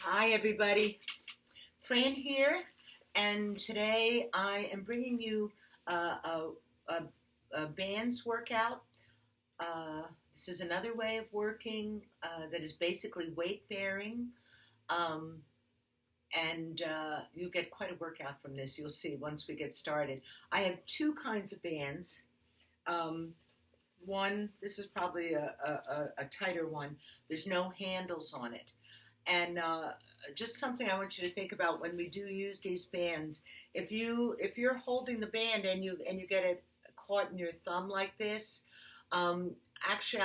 Hi, everybody. Fran here, and today I am bringing you a, a band's workout. This is another way of working that is basically weight bearing, um, and you'll get quite a workout from this. You'll see once we get started. I have two kinds of bands. Um, One, this is probably a tighter one. There's no handles on it. And just something I want you to think about when we do use these bands. If you're holding the band and you get it caught in your thumb like this, um, actually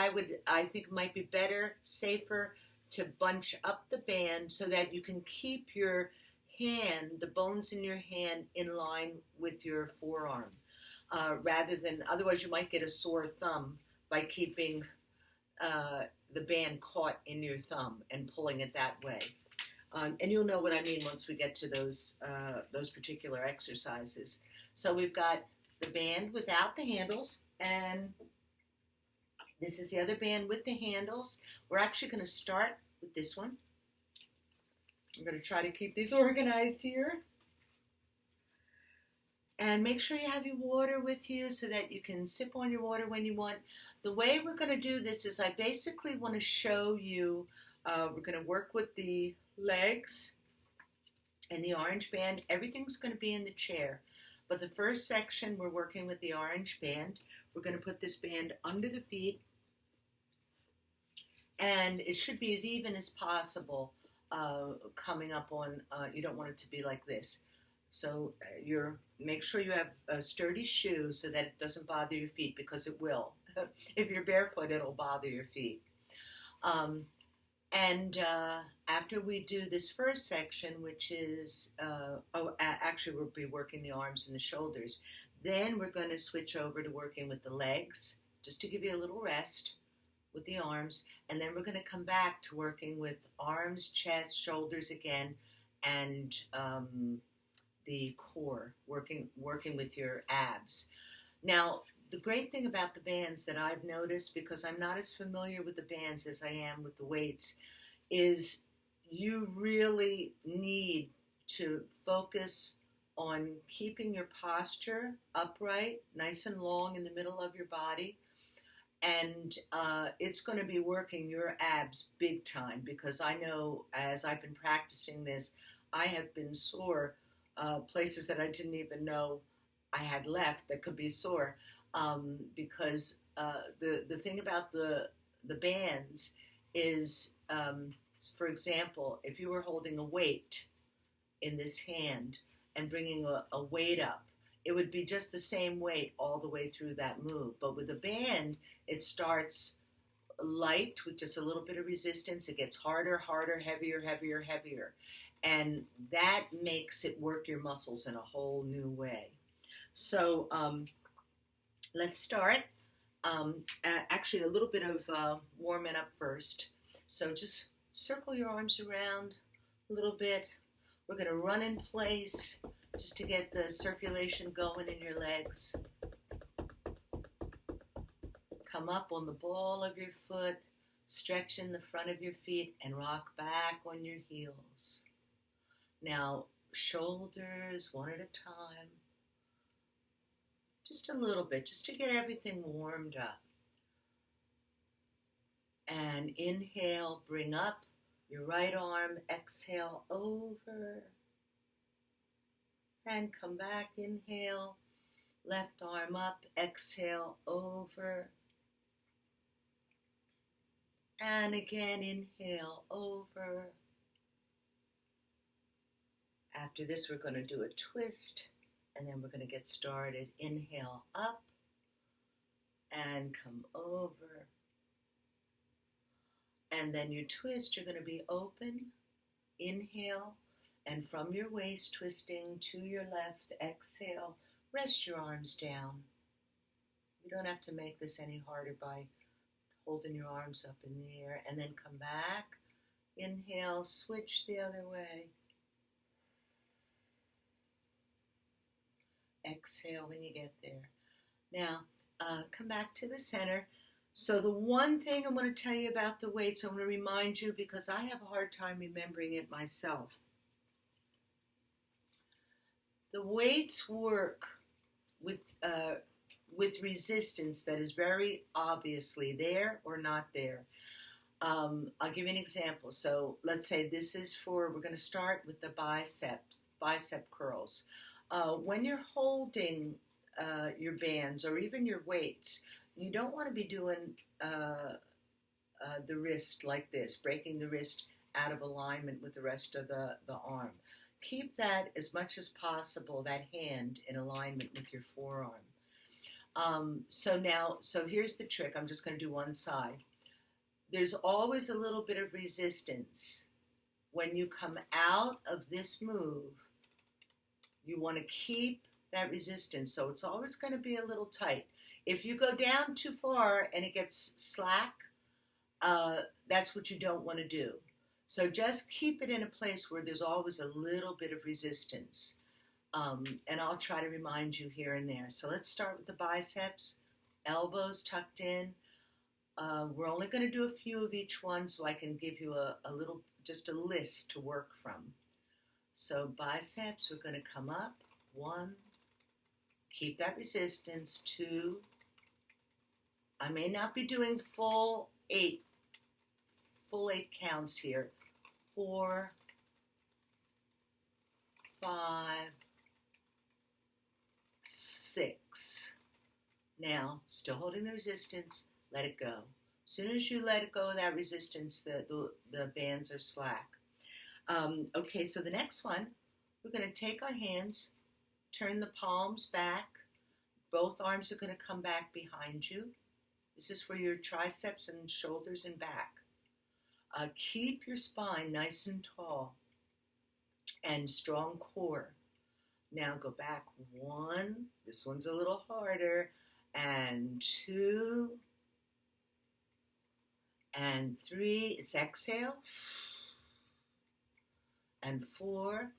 I think it might be better, safer to bunch up the band so that you can keep your hand, the bones in your hand, in line with your forearm, rather than otherwise you might get a sore thumb by keeping uh, the band caught in your thumb and pulling it that way. And you'll know what I mean once we get to those particular exercises. So we've got the band without the handles, and this is the other band with the handles. We're actually going to start with this one. I'm going to try to keep these organized here. And make sure you have your water with you so that you can sip on your water when you want. The way we're going to do this is I basically want to show you, we're going to work with the legs and the orange band. Everything's going to be in the chair. But the first section, we're working with the orange band. We're going to put this band under the feet. And it should be as even as possible coming up on, you don't want it to be like this. So make sure you have sturdy shoes so that it doesn't bother your feet, because it will. If you're barefoot, it'll bother your feet. And after we do this first section, which is, actually we'll be working the arms and the shoulders. Then we're going to switch over to working with the legs, just to give you a little rest with the arms. And then we're going to come back to working with arms, chest, shoulders again, and the core, working with your abs. Now, the great thing about the bands that I've noticed, because I'm not as familiar with the bands as I am with the weights, is you really need to focus on keeping your posture upright, nice and long in the middle of your body. And it's going to be working your abs big time, because I know as I've been practicing this, I have been sore places that I didn't even know I had left that could be sore, because the thing about the bands is, for example, if you were holding a weight in this hand and bringing a weight up, it would be just the same weight all the way through that move. But with a band, it starts light with just a little bit of resistance. It gets harder, heavier, heavier, heavier. And that makes it work your muscles in a whole new way. So let's start. Actually, a little bit of warming up first. So just circle your arms around a little bit. We're going to run in place just to get the circulation going in your legs. Come up on the ball of your foot, stretch in the front of your feet, and rock back on your heels. Now, shoulders one at a time. Just a little bit, just to get everything warmed up. And inhale, bring up your right arm. Exhale, over. And come back, inhale. Left arm up, exhale, over. And again, inhale, over. After this, we're going to do a twist, and then we're going to get started. Inhale, up, and come over. And then you twist, you're going to be open. Inhale, and from your waist, twisting to your left, exhale. Rest your arms down. You don't have to make this any harder by holding your arms up in the air. And then come back. Inhale, switch the other way. Exhale when you get there. Now, come back to the center. So the one thing I'm going to tell you about the weights, I'm going to remind you because I have a hard time remembering it myself. The weights work with resistance that is very obviously there or not there. I'll give you an example. So let's say this is we're going to start with the bicep curls. When you're holding your bands or even your weights, you don't want to be doing the wrist like this, breaking the wrist out of alignment with the rest of the arm. Keep that as much as possible, that hand in alignment with your forearm. So here's the trick. I'm just going to do one side. There's always a little bit of resistance. When you come out of this move, you want to keep that resistance. So it's always going to be a little tight. If you go down too far and it gets slack, that's what you don't want to do. So just keep it in a place where there's always a little bit of resistance. And I'll try to remind you here and there. So let's start with the biceps. Elbows tucked in. We're only going to do a few of each one so I can give you a little, just a list to work from. So biceps, we're going to come up. 1. Keep that resistance. 2. I may not be doing full 8 counts here. 4, 5, 6. Now, still holding the resistance, let it go. As soon as you let it go of that resistance, the bands are slack. Okay, so the next one, we're going to take our hands, turn the palms back. Both arms are going to come back behind you. This is for your triceps and shoulders and back. Keep your spine nice and tall and strong core. Now go back. 1, this one's a little harder, and 2, and 3, it's exhale, and 4,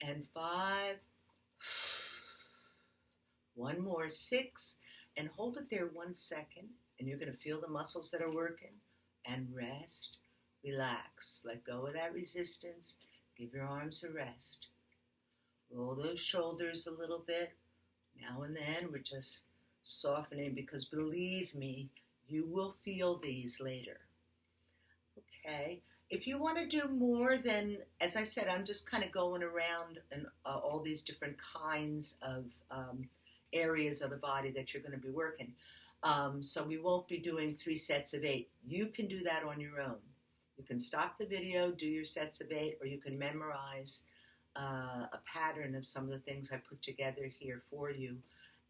and 5, one more, 6, and hold it there 1 second, and you're going to feel the muscles that are working, and rest, relax, let go of that resistance, give your arms a rest. Roll those shoulders a little bit. Now and then we're just softening because believe me, you will feel these later. Okay. If you want to do more than, as I said, I'm just kind of going around and all these different kinds of areas of the body that you're going to be working. So we won't be doing 3 sets of 8. You can do that on your own. You can stop the video, do your sets of 8, or you can memorize a pattern of some of the things I put together here for you,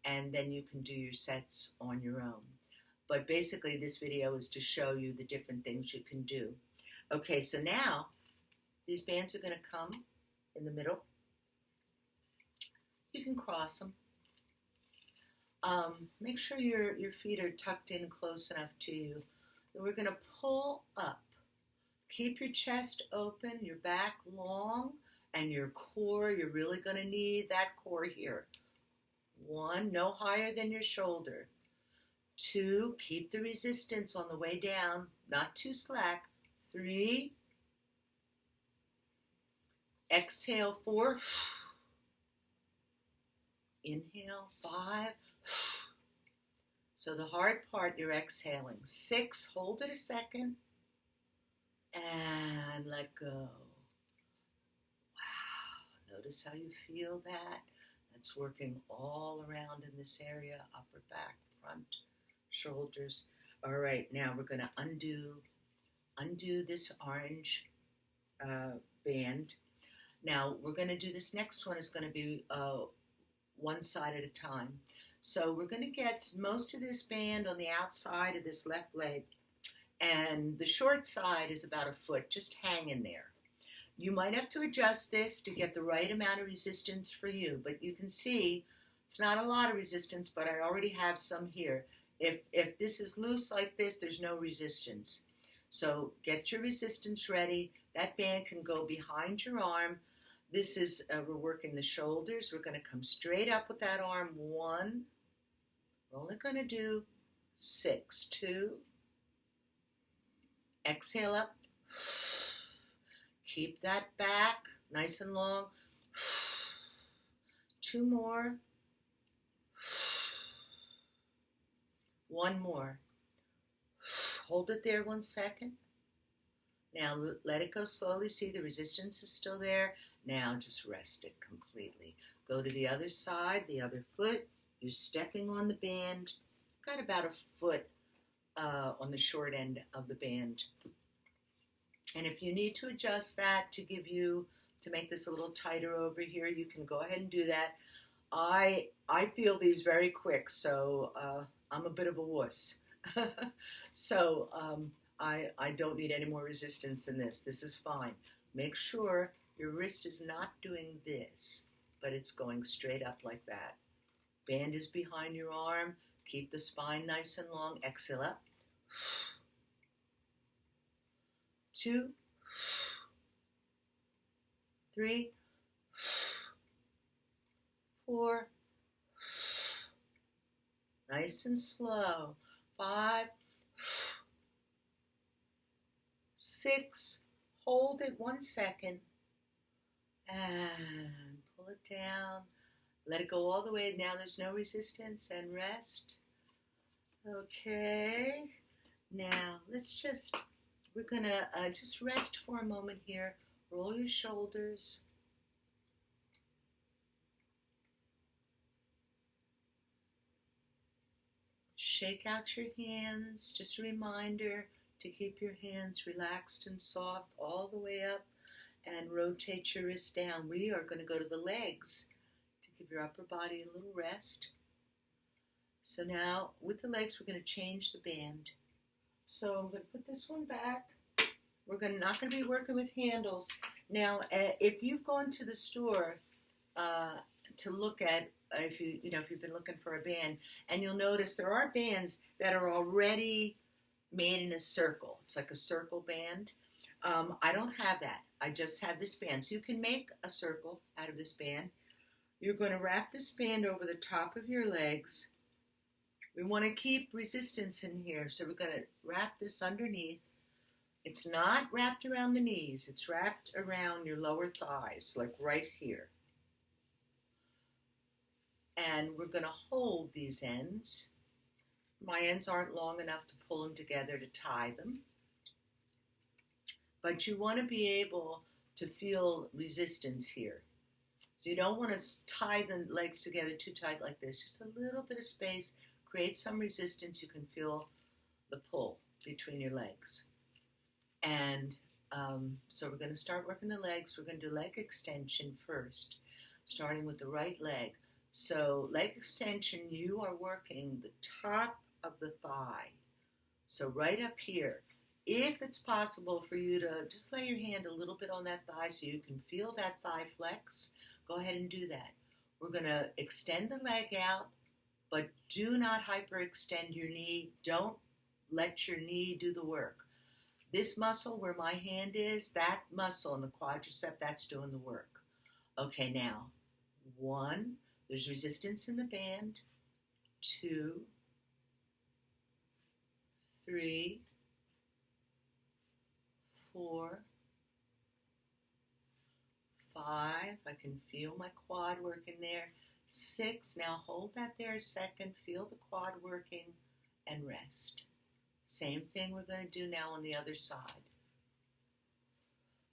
and then you can do your sets on your own. But basically this video is to show you the different things you can do. Okay, so now these bands are going to come in the middle. You can cross them. Make sure your feet are tucked in close enough to you. And we're going to pull up. Keep your chest open, your back long, and your core. You're really going to need that core here. 1, no higher than your shoulder. 2, keep the resistance on the way down, not too slack. 3, exhale. 4, inhale. 5, so the hard part, you're exhaling. 6, hold it a second, and let go. Wow, notice how you feel that. That's working all around in this area, upper back, front, shoulders. All right, now we're going to undo this orange band. Now we're going to do this next one is going to be one side at a time. So we're going to get most of this band on the outside of this left leg, and the short side is about 1 foot, just hang in there. You might have to adjust this to get the right amount of resistance for you, but you can see it's not a lot of resistance, but I already have some here. If this is loose like this, there's no resistance. So get your resistance ready. That band can go behind your arm. This is, we're working the shoulders. We're going to come straight up with that arm. 1, We're only going to do 6. 2. Exhale up. Keep that back nice and long. 2 more. 1 more. Hold it there 1 second. Now let it go slowly. See, the resistance is still there. Now just rest it completely. Go to the other side, the other foot. You're stepping on the band. Got about a foot on the short end of the band. And if you need to adjust that to make this a little tighter over here, you can go ahead and do that. I feel these very quick, so I'm a bit of a wuss. So I don't need any more resistance than this. This is fine. Make sure your wrist is not doing this, but it's going straight up like that. Band is behind your arm. Keep the spine nice and long. Exhale up. 2, 3, 4. Nice and slow. 5, 6. Hold it 1 second. And pull it down. Let it go all the way. Now there's no resistance, and rest. Okay. Now we're going to just rest for a moment here. Roll your shoulders. Shake out your hands. Just a reminder to keep your hands relaxed and soft all the way up, and rotate your wrists down. We are going to go to the legs to give your upper body a little rest. So now with the legs, we're going to change the band. So I'm going to put this one back. We're not going to be working with handles. Now, if you've gone to the store to look at, if you've been looking for a band, and you'll notice there are bands that are already made in a circle. It's like a circle band. I don't have that. I just have this band. So you can make a circle out of this band. You're going to wrap this band over the top of your legs. We want to keep resistance in here, so we're going to wrap this underneath. It's not wrapped around the knees. It's wrapped around your lower thighs, like right here. And we're going to hold these ends. My ends aren't long enough to pull them together to tie them. But you want to be able to feel resistance here. So you don't want to tie the legs together too tight like this. Just a little bit of space. Create some resistance. You can feel the pull between your legs. And so we're going to start working the legs. We're going to do leg extension first, starting with the right leg. So leg extension, you are working the top of the thigh. So right up here. If it's possible for you to just lay your hand a little bit on that thigh so you can feel that thigh flex, go ahead and do that. We're going to extend the leg out, but do not hyperextend your knee. Don't let your knee do the work. This muscle where my hand is, that muscle in the quadricep, that's doing the work. Okay, now, 1, there's resistance in the band. 2, 3, 4, 5. I can feel my quad working there. 6. Now hold that there a second. Feel the quad working and rest. Same thing we're going to do now on the other side.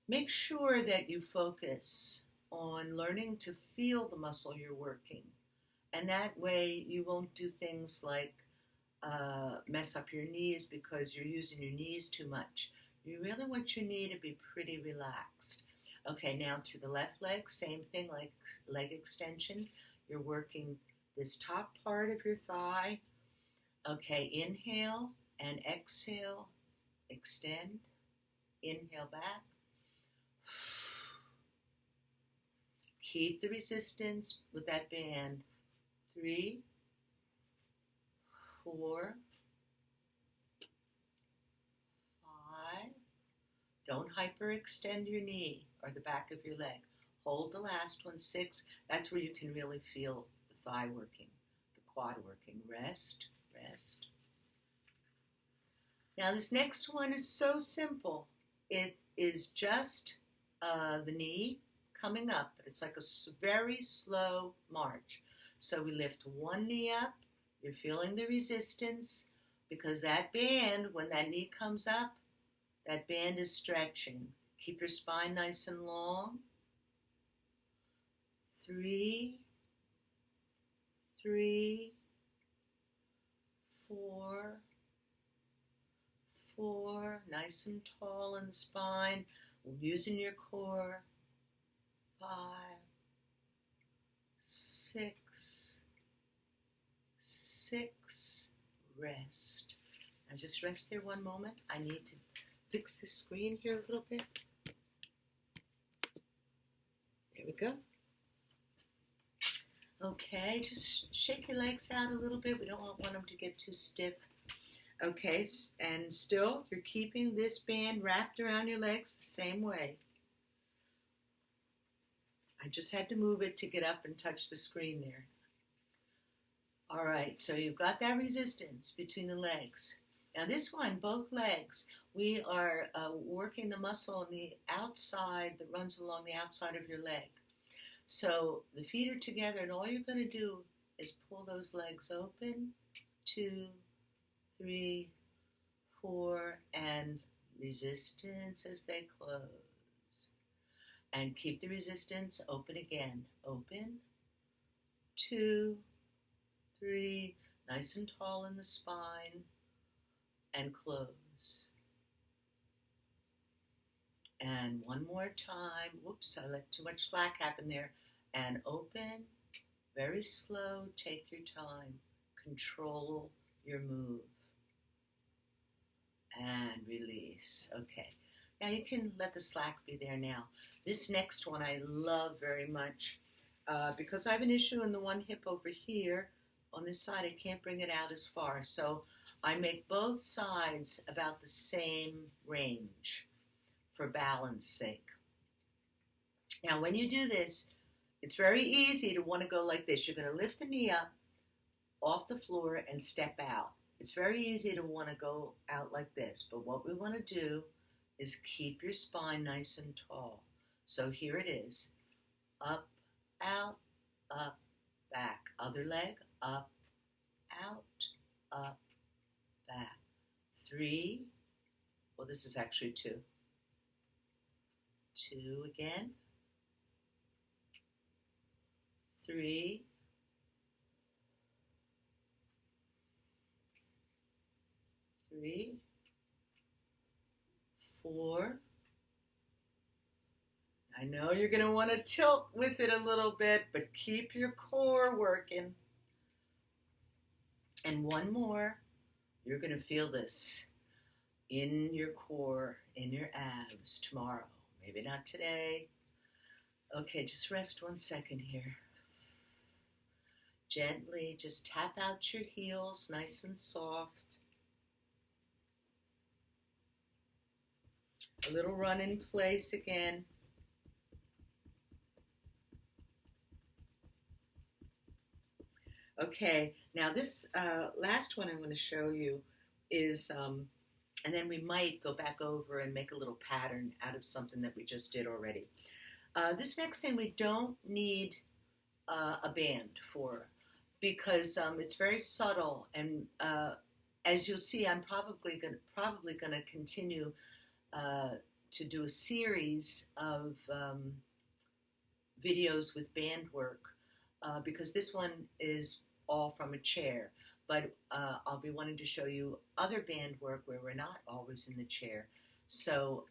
Make sure that you focus on learning to feel the muscle you're working. And that way you won't do things like mess up your knees because you're using your knees too much. You really want your knee to be pretty relaxed. Okay, now to the left leg, same thing, like leg extension. You're working this top part of your thigh. Okay, inhale and exhale, extend, inhale back. Keep the resistance with that band. 3, 4, 5. Don't hyperextend your knee or the back of your leg. Hold the last one. 6. That's where you can really feel the thigh working, the quad working. Rest, rest. Now this next one is so simple. It is just the knee coming up. It's like a very slow march. So we lift one knee up. You're feeling the resistance because that band, when that knee comes up, that band is stretching. Keep your spine nice and long. 3, 3, 4, 4, nice and tall in the spine, using your core. 5, 6, 6, rest. Now just rest there one moment. I need to fix the screen here a little bit. There we go. Okay, just shake your legs out a little bit. We don't want them to get too stiff. Okay, and still you're keeping this band wrapped around your legs the same way. I just had to move it to get up and touch the screen there. All right, so you've got that resistance between the legs. Now this one, both legs, we are working the muscle on the outside that runs along the outside of your leg. So the feet are together, and all you're going to do is pull those legs open. 2, 3, 4, and resistance as they close. And keep the resistance open again. Open. 2, 3, nice and tall in the spine, and close. And one more time. Whoops, I let too much slack happen there. And open, very slow, take your time. Control your move. And release. Okay. Now you can let the slack be there now. This next one I love very much because I have an issue in the one hip over here. On this side, I can't bring it out as far. So I make both sides about the same range for balance sake. Now when you do this, it's very easy to want to go like this. You're going to lift the knee up off the floor and step out. It's very easy to want to go out like this, but what we want to do is keep your spine nice and tall. So here it is. Up, out, up, back. Other leg, up, out, up, back. 3. Well, this is actually 2. 2 again. 3. 3. 4. I know you're going to want to tilt with it a little bit, but keep your core working. And one more. You're going to feel this in your core, in your abs tomorrow. Maybe not today. Okay, just rest 1 second here. Gently, just tap out your heels, nice and soft. A little run in place again. Okay, now this last one I'm going to show you is, and then we might go back over and make a little pattern out of something that we just did already. This next thing we don't need a band for because it's very subtle, and as you'll see, I'm probably going to continue to do a series of videos with band work because this one is all from a chair, but I'll be wanting to show you other band work where we're not always in the chair. So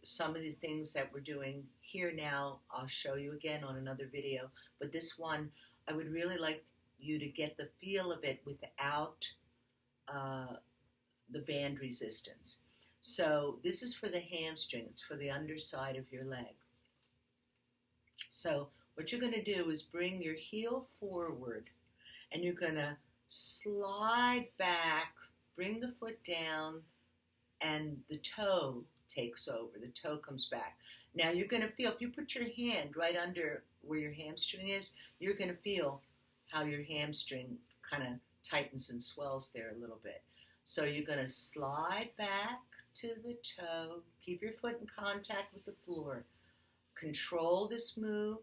some of the things that we're doing here now, I'll show you again on another video, but this one, I would really like you to get the feel of it without the band resistance. So this is for the hamstring, it's for the underside of your leg. So what you're going to do is bring your heel forward and you're going to slide back, bring the foot down, and the toe takes over. The toe comes back. Now you're going to feel, if you put your hand right under where your hamstring is, you're going to feel how your hamstring kind of tightens and swells there a little bit. So you're going to slide back to the toe. Keep your foot in contact with the floor. Control this move.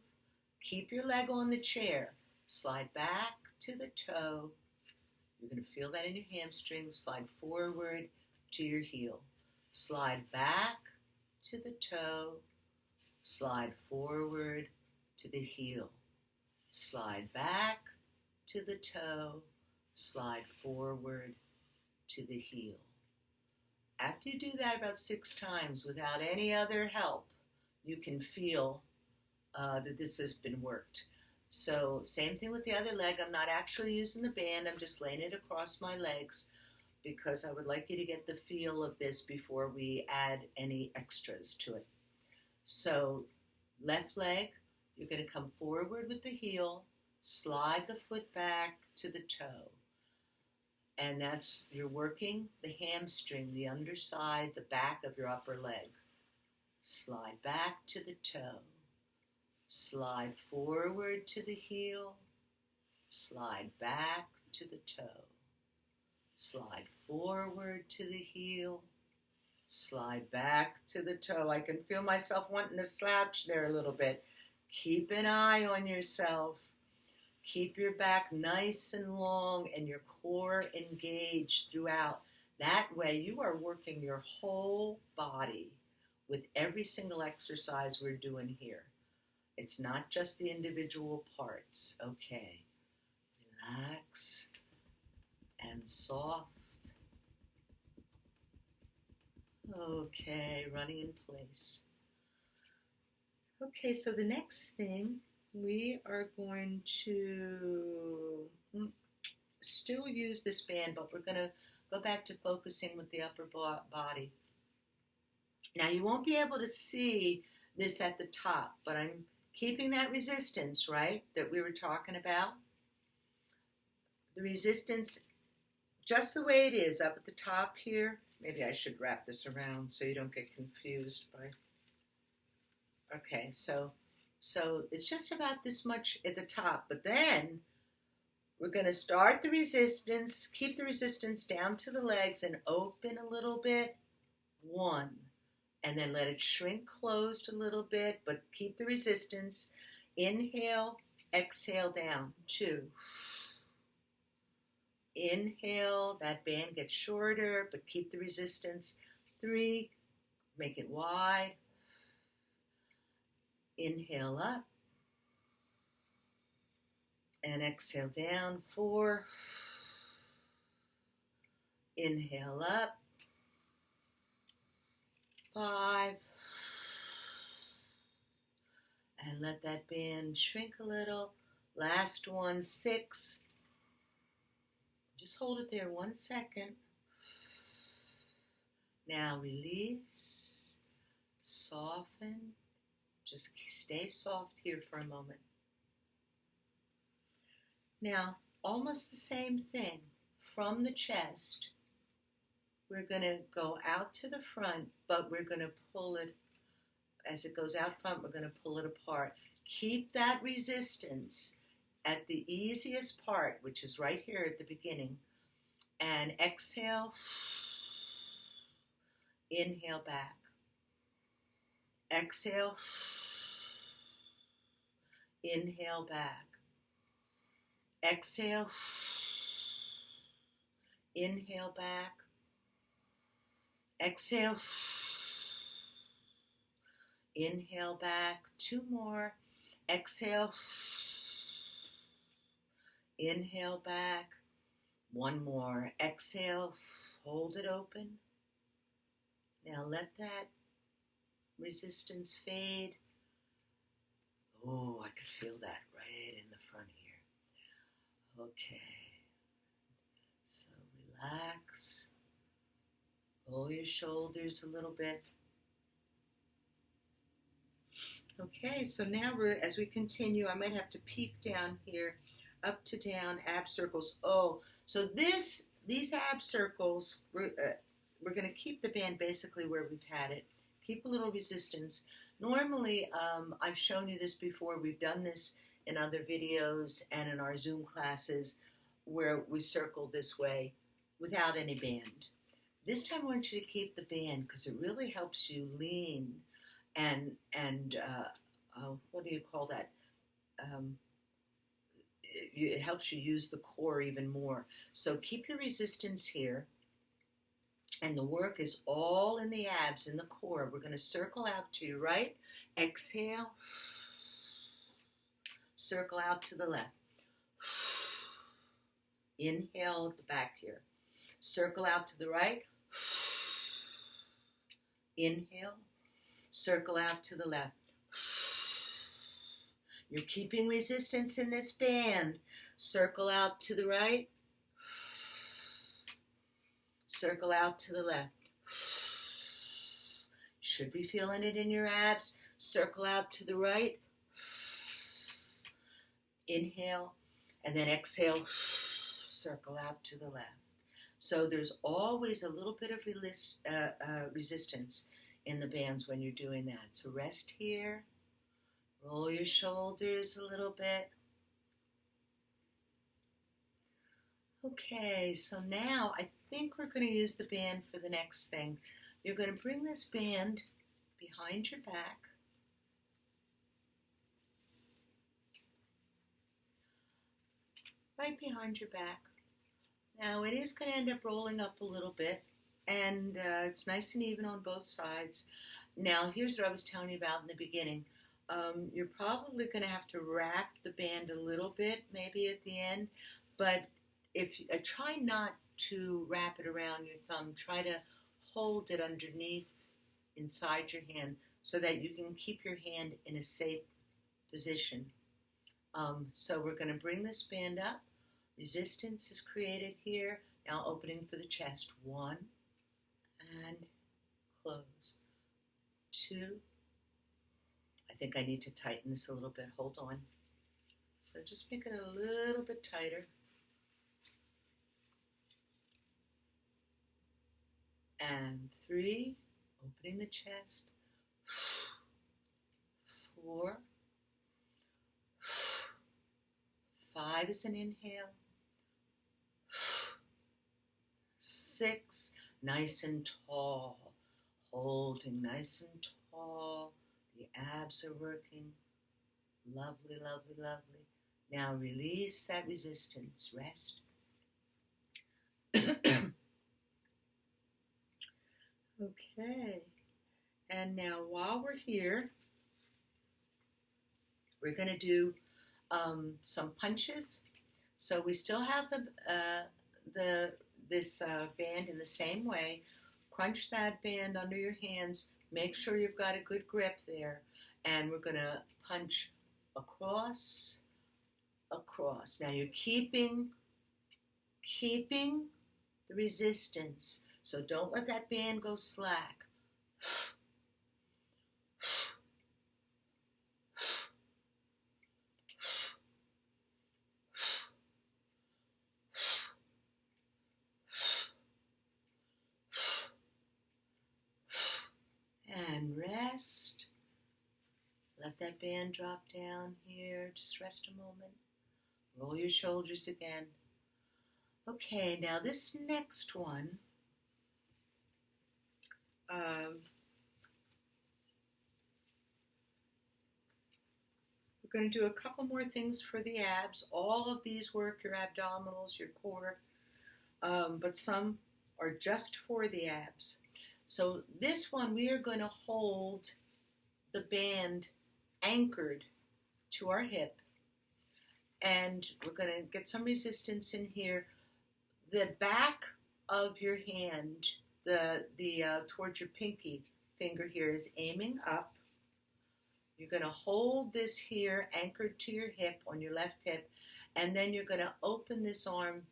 Keep your leg on the chair. Slide back to the toe. You're going to feel that in your hamstring. Slide forward to your heel. Slide back to the toe. Slide forward to the heel. Slide back to the toe. Slide forward to the heel. After you do that about 6 times without any other help, you can feel that this has been worked. So same thing with the other leg. I'm not actually using the band. I'm just laying it across my legs because I would like you to get the feel of this before we add any extras to it. So left leg, you're going to come forward with the heel, slide the foot back to the toe. And that's, you're working the hamstring, the underside, the back of your upper leg. Slide back to the toe. Slide forward to the heel. Slide back to the toe. Slide forward to the heel. Slide back to the toe. I can feel myself wanting to slouch there a little bit. Keep an eye on yourself. Keep your back nice and long and your core engaged throughout. That way you are working your whole body with every single exercise we're doing here. It's not just the individual parts. Okay. Relax and soft. Okay, running in place. Okay, so the next thing, we are going to still use this band, but we're going to go back to focusing with the upper body. Now, you won't be able to see this at the top, but I'm keeping that resistance, right, that we were talking about. The resistance, just the way it is, up at the top here. Maybe I should wrap this around so you don't get confused by... Okay, so it's just about this much at the top, but then we're going to start the resistance, keep the resistance down to the legs and open a little bit. 1, and then let it shrink closed a little bit, but keep the resistance. Inhale, exhale down. 2. Inhale, that band gets shorter, but keep the resistance. 3, make it wide. Inhale up and exhale down. 4. Inhale up. 5. And let that band shrink a little. Last one, 6. Just hold it there 1 second. Now release, soften. Just stay soft here for a moment. Now, almost the same thing. From the chest, we're going to go out to the front, but we're going to pull it, as it goes out front, we're going to pull it apart. Keep that resistance at the easiest part, which is right here at the beginning. And exhale, inhale back. Exhale, inhale back. Exhale, inhale back. Exhale, inhale back. 2 more. Exhale, inhale back. 1 more. Exhale, hold it open. Now let that resistance fade. Oh, I could feel that right in the front here. Okay. So relax. Pull your shoulders a little bit. Okay, so now as we continue, I might have to peek down here, up to down, ab circles. Oh, so these ab circles, we're going to keep the band basically where we've had it. Keep a little resistance. Normally, I've shown you this before. We've done this in other videos and in our Zoom classes where we circle this way without any band. This time I want you to keep the band because it really helps you lean and what do you call that? It helps you use the core even more. So keep your resistance here. And the work is all in the abs, in the core. We're going to circle out to your right. Exhale. Circle out to the left. Inhale at the back here. Circle out to the right. Inhale. Circle out to the left. You're keeping resistance in this band. Circle out to the right. Circle out to the left. Should be feeling it in your abs. Circle out to the right. Inhale. And then exhale. Circle out to the left. So there's always a little bit of resistance in the bands when you're doing that. So rest here. Roll your shoulders a little bit. Okay, so now I think we're going to use the band for the next thing. You're going to bring this band behind your back. Right behind your back. Now it is going to end up rolling up a little bit, and it's nice and even on both sides. Now here's what I was telling you about in the beginning. You're probably going to have to wrap the band a little bit, maybe at the end, but if try not to wrap it around your thumb. Try to hold it underneath, inside your hand, so that you can keep your hand in a safe position. So we're going to bring this band up. Resistance is created here. Now opening for the chest. 1 and close. 2. I think I need to tighten this a little bit. Hold on. So just make it a little bit tighter. And 3, opening the chest. 4. 5 is an inhale. 6, nice and tall. Holding nice and tall. The abs are working. Lovely, lovely, lovely. Now release that resistance. Rest. Okay. And now while we're here, we're going to do some punches. So we still have this band in the same way. Crunch that band under your hands. Make sure you've got a good grip there. And we're going to punch across, across. Now you're keeping the resistance. So don't let that band go slack. And rest. Let that band drop down here. Just rest a moment. Roll your shoulders again. Okay, now this next one, we're going to do a couple more things for the abs. All of these work your abdominals, your core, but some are just for the abs. So this one, we are going to hold the band anchored to our hip, and we're going to get some resistance in here. The back of your hand, towards your pinky finger here, is aiming up. You're going to hold this here anchored to your hip, on your left hip, and then you're going to open this arm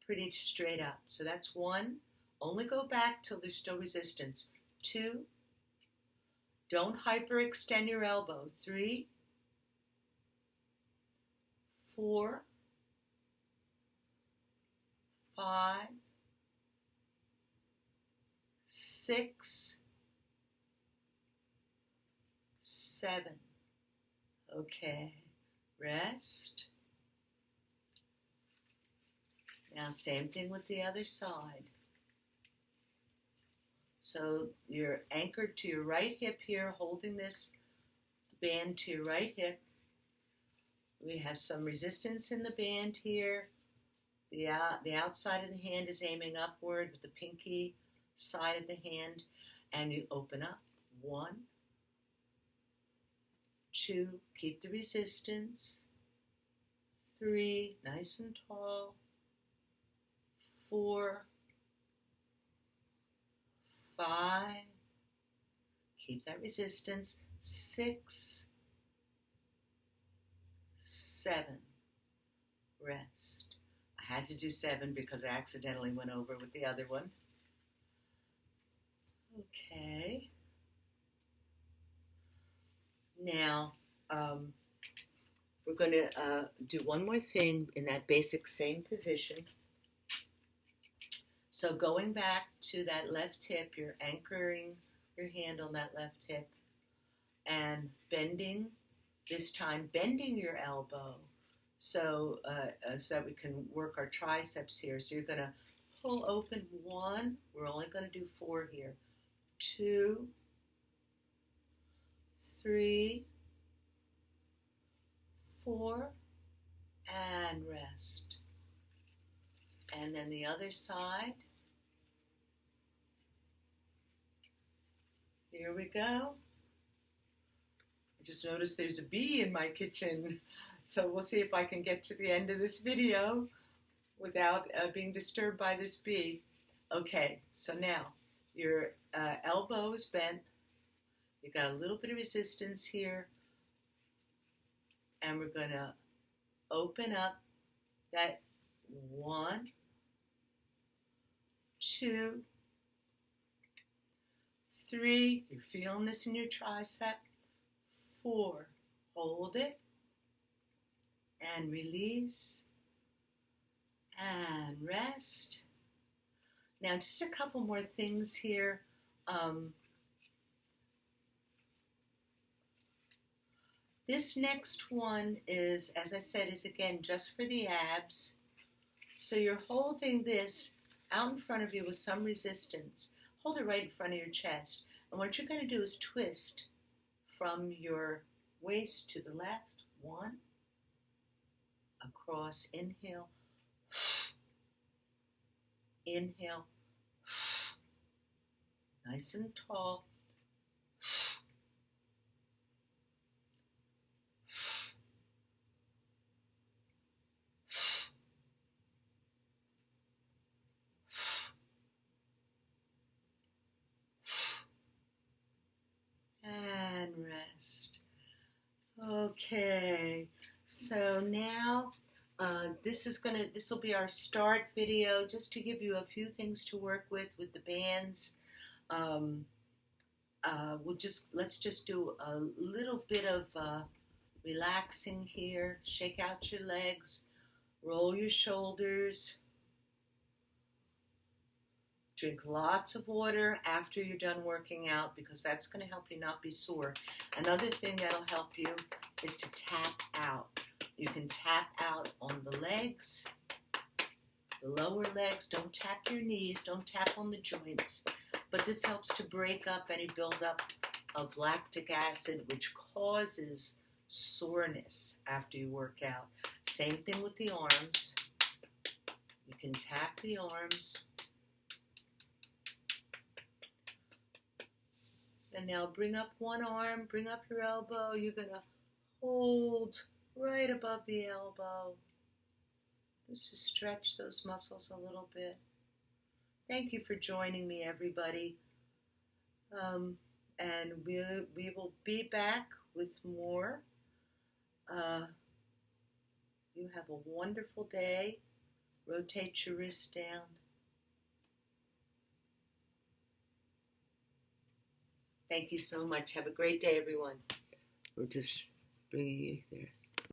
pretty straight up. So that's 1. Only go back till there's still resistance. 2. Don't hyperextend your elbow. 3. 4. 5. 6. 7. Okay. rest. Now same thing with the other side. So you're anchored to your right hip here, holding this band to your right hip. We have some resistance in the band here. The outside of the hand is aiming upward with the pinky side of the hand. And you open up. 1, 2, keep the resistance. 3, nice and tall. 4, 5, keep that resistance. 6, 7, rest. I had to do 7 because I accidentally went over with the other one. Okay. Now, we're going to do one more thing in that basic same position. So going back to that left hip, you're anchoring your hand on that left hip and bending, this time bending your elbow so that we can work our triceps here. So you're going to pull open 1. We're only going to do 4 here. 2, 3, 4, and rest. And then the other side. Here we go. I just noticed there's a bee in my kitchen, so we'll see if I can get to the end of this video without being disturbed by this bee. Okay, so now your elbow is bent. You got a little bit of resistance here, and we're going to open up that 1, 2, 3, you're feeling this in your tricep. 4, hold it, and release, and rest. Now just a couple more things here. This next one is, as I said, is again just for the abs. So you're holding this out in front of you with some resistance. Hold it right in front of your chest. And what you're going to do is twist from your waist to the left. 1, across, inhale, inhale, nice and tall, and rest. Okay, so now this will be our start video, just to give you a few things to work with the bands. Let's just do a little bit of relaxing here. Shake out your legs, roll your shoulders. Drink lots of water after you're done working out, because that's going to help you not be sore. Another thing that'll help you is to tap out. You can tap out on the legs, the lower legs. Don't tap your knees, don't tap on the joints. But this helps to break up any buildup of lactic acid, which causes soreness after you work out. Same thing with the arms. You can tap the arms. And now bring up one arm, bring up your elbow. You're going to hold right above the elbow, just to stretch those muscles a little bit. Thank you for joining me, everybody. And we will be back with more. You have a wonderful day. Rotate your wrist down. Thank you so much. Have a great day, everyone. We'll just bring you there.